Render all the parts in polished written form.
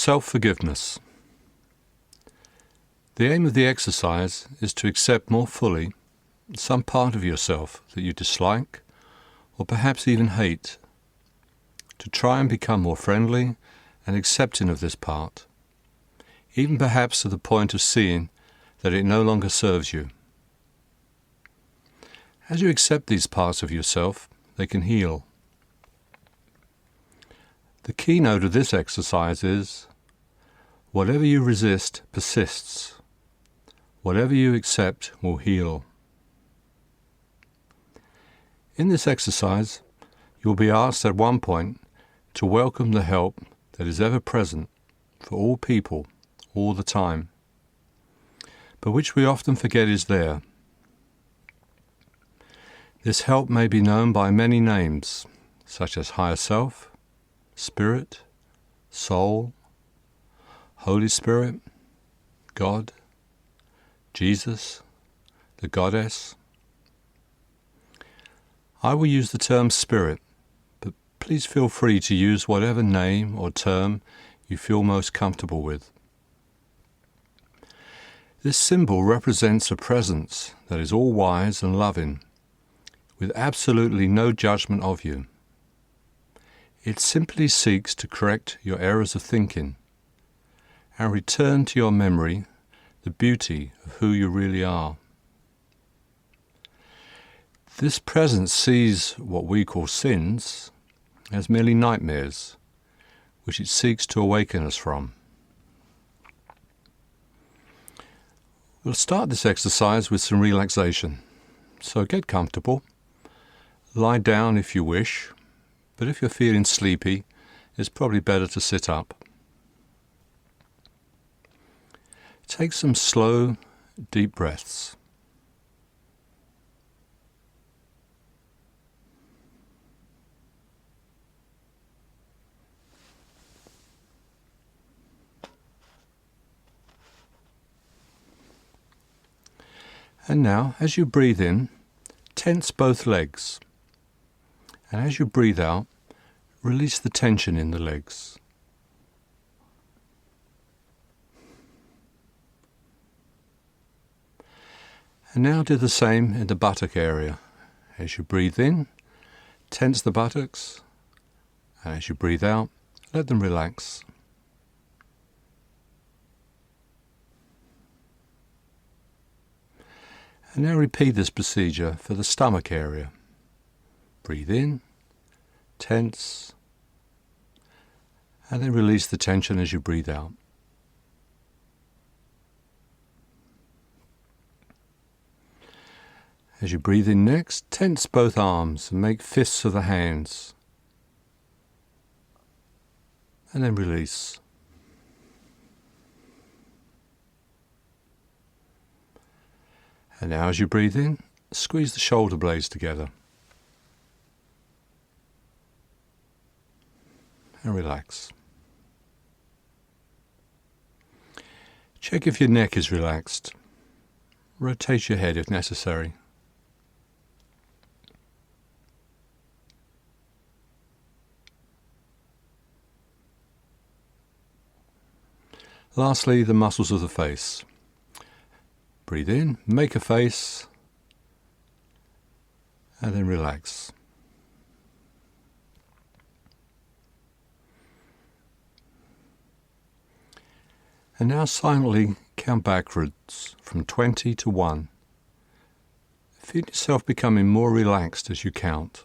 Self-forgiveness. The aim of the exercise is to accept more fully some part of yourself that you dislike or perhaps even hate, to try and become more friendly and accepting of this part, even perhaps to the point of seeing that it no longer serves you. As you accept these parts of yourself, they can heal. The keynote of this exercise is, whatever you resist persists. Whatever you accept will heal. In this exercise, you will be asked at one point to welcome the help that is ever present for all people, all the time, but which we often forget is there. This help may be known by many names, such as Higher Self, Spirit, Soul, Holy Spirit, God, Jesus, the Goddess. I will use the term Spirit, but please feel free to use whatever name or term you feel most comfortable with. This symbol represents a presence that is all-wise and loving, with absolutely no judgment of you. It simply seeks to correct your errors of thinking and return to your memory the beauty of who you really are. This presence sees what we call sins as merely nightmares, which it seeks to awaken us from. We'll start this exercise with some relaxation. So get comfortable. Lie down if you wish, but if you're feeling sleepy, it's probably better to sit up. Take some slow, deep breaths. And now, as you breathe in, tense both legs. And as you breathe out, release the tension in the legs. And now do the same in the buttock area. As you breathe in, tense the buttocks, and as you breathe out, let them relax. And now repeat this procedure for the stomach area. Breathe in, tense, and then release the tension as you breathe out. As you breathe in next, tense both arms and make fists of the hands. And then release. And now as you breathe in, squeeze the shoulder blades together. And relax. Check if your neck is relaxed. Rotate your head if necessary. Lastly, the muscles of the face. Breathe in, make a face, and then relax. And now silently count backwards from 20 to 1. Feel yourself becoming more relaxed as you count.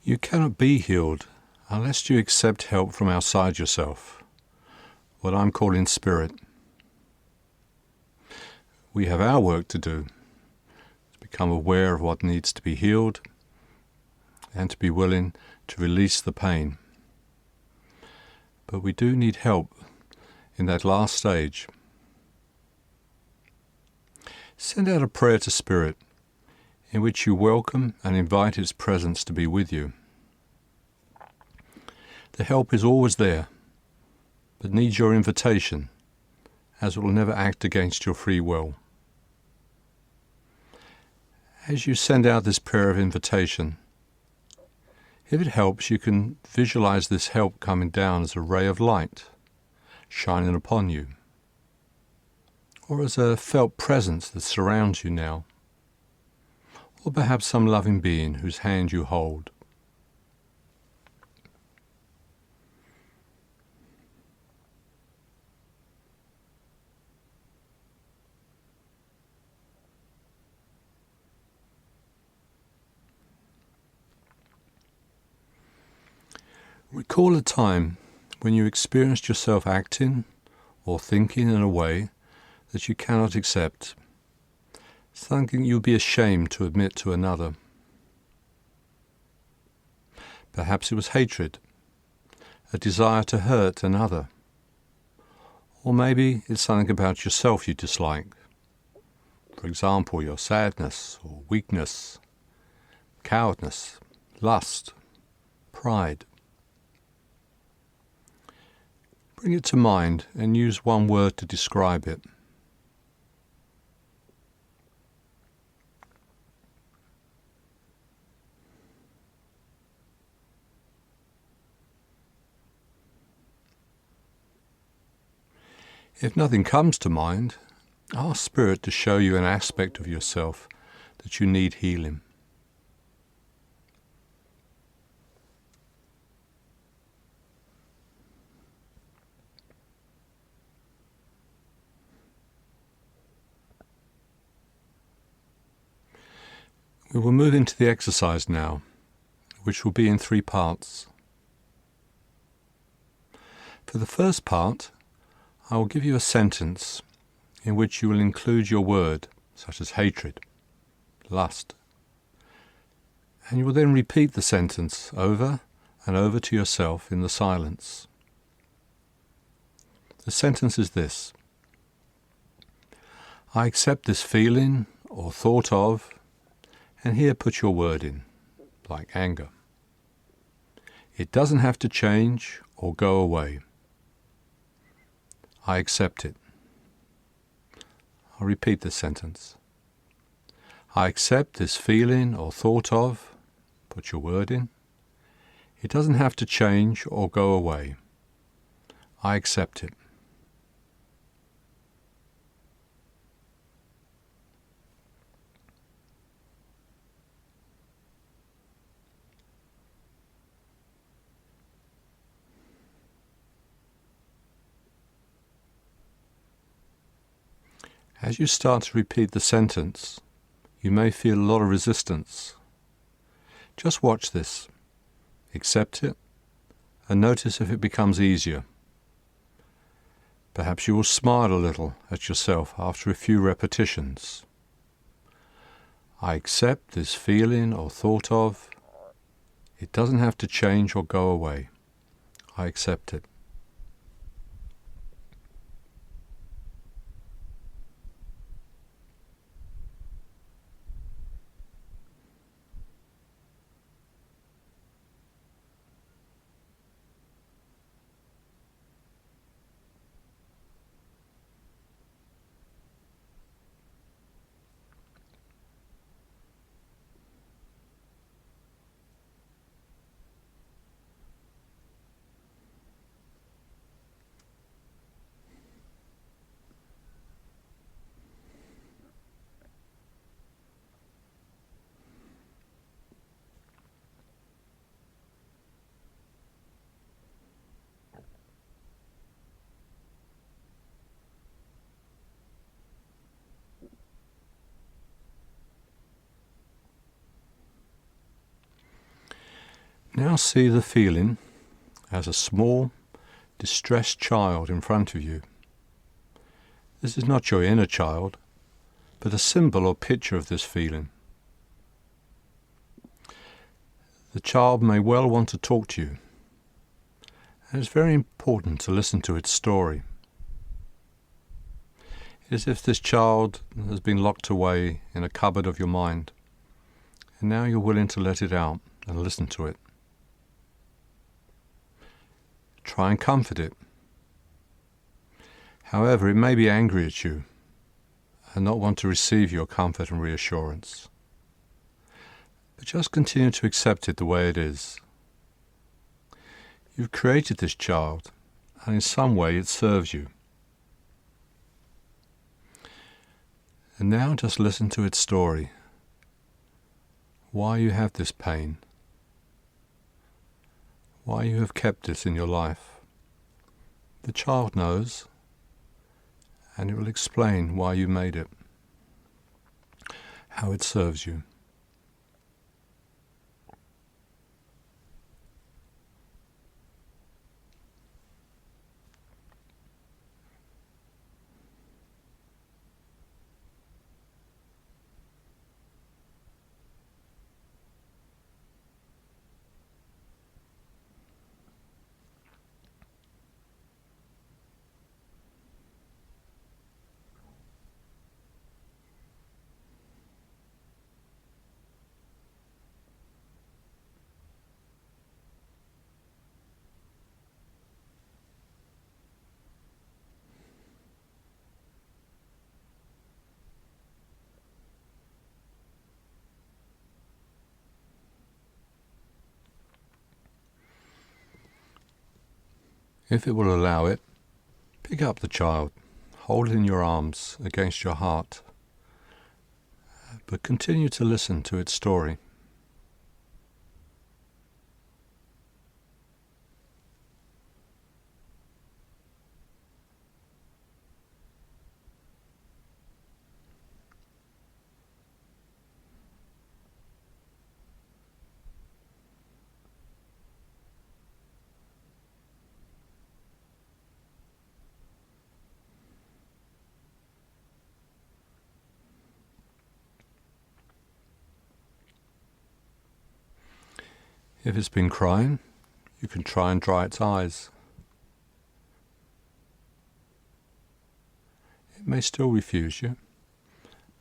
You cannot be healed unless you accept help from outside yourself, what I'm calling spirit. We have our work to do, to become aware of what needs to be healed and to be willing to release the pain. But we do need help in that last stage. Send out a prayer to Spirit in which you welcome and invite its presence to be with you. The help is always there, but needs your invitation, as it will never act against your free will. As you send out this prayer of invitation, if it helps, you can visualize this help coming down as a ray of light, shining upon you, or as a felt presence that surrounds you now, or perhaps some loving being whose hand you hold. Recall a time when you experienced yourself acting or thinking in a way that you cannot accept, something you'd be ashamed to admit to another. Perhaps it was hatred, a desire to hurt another, or maybe it's something about yourself you dislike. For example, your sadness or weakness, cowardness, lust, pride. Bring it to mind and use one word to describe it. If nothing comes to mind, ask Spirit to show you an aspect of yourself that you need healing. We will move into the exercise now, which will be in 3 parts. For the first part, I will give you a sentence in which you will include your word, such as hatred, lust, and you will then repeat the sentence over and over to yourself in the silence. The sentence is this: I accept this feeling or thought of, and here put your word in, like anger. It doesn't have to change or go away. I accept it. I'll repeat this sentence. I accept this feeling or thought of, put your word in. It doesn't have to change or go away. I accept it. As you start to repeat the sentence, you may feel a lot of resistance. Just watch this, accept it, and notice if it becomes easier. Perhaps you will smile a little at yourself after a few repetitions. I accept this feeling or thought of. It doesn't have to change or go away. I accept it. Now see the feeling as a small, distressed child in front of you. This is not your inner child, but a symbol or picture of this feeling. The child may well want to talk to you, and it's very important to listen to its story. It is as if this child has been locked away in a cupboard of your mind, and now you're willing to let it out and listen to it. Try and comfort it. However, it may be angry at you and not want to receive your comfort and reassurance. But just continue to accept it the way it is. You've created this child, and in some way it serves you. And now just listen to its story. Why you have this pain. Why you have kept it in your life. The child knows, and it will explain why you made it, how it serves you. If it will allow it, pick up the child, hold it in your arms against your heart, but continue to listen to its story. If it's been crying, you can try and dry its eyes. It may still refuse you,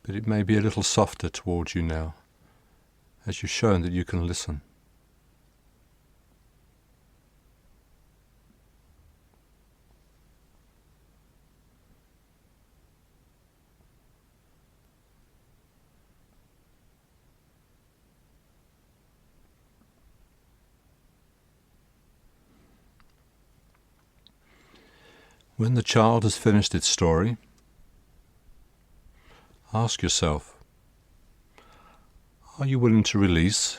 but it may be a little softer towards you now, as you've shown that you can listen. When the child has finished its story, ask yourself, are you willing to release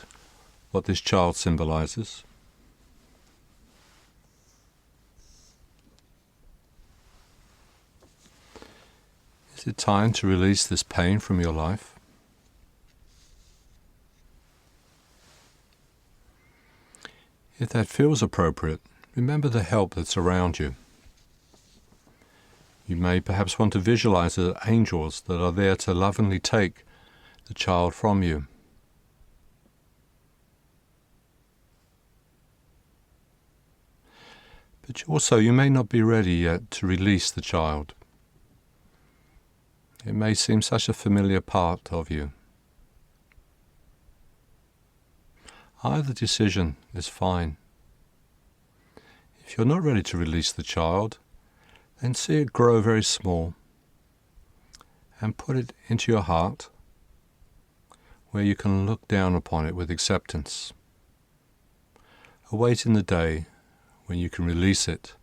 what this child symbolizes? Is it time to release this pain from your life? If that feels appropriate, remember the help that's around you. You may perhaps want to visualize the angels that are there to lovingly take the child from you. But also, you may not be ready yet to release the child. It may seem such a familiar part of you. Either decision is fine. If you're not ready to release the child, then see it grow very small and put it into your heart where you can look down upon it with acceptance, awaiting the day when you can release it.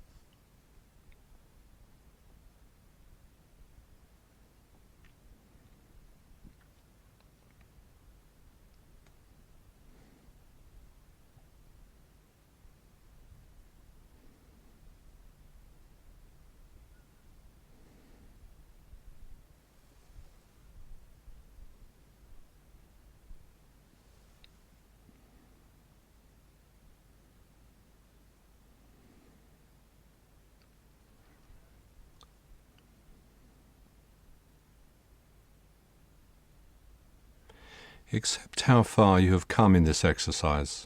Accept how far you have come in this exercise,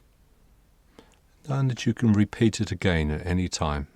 knowing that you can repeat it again at any time.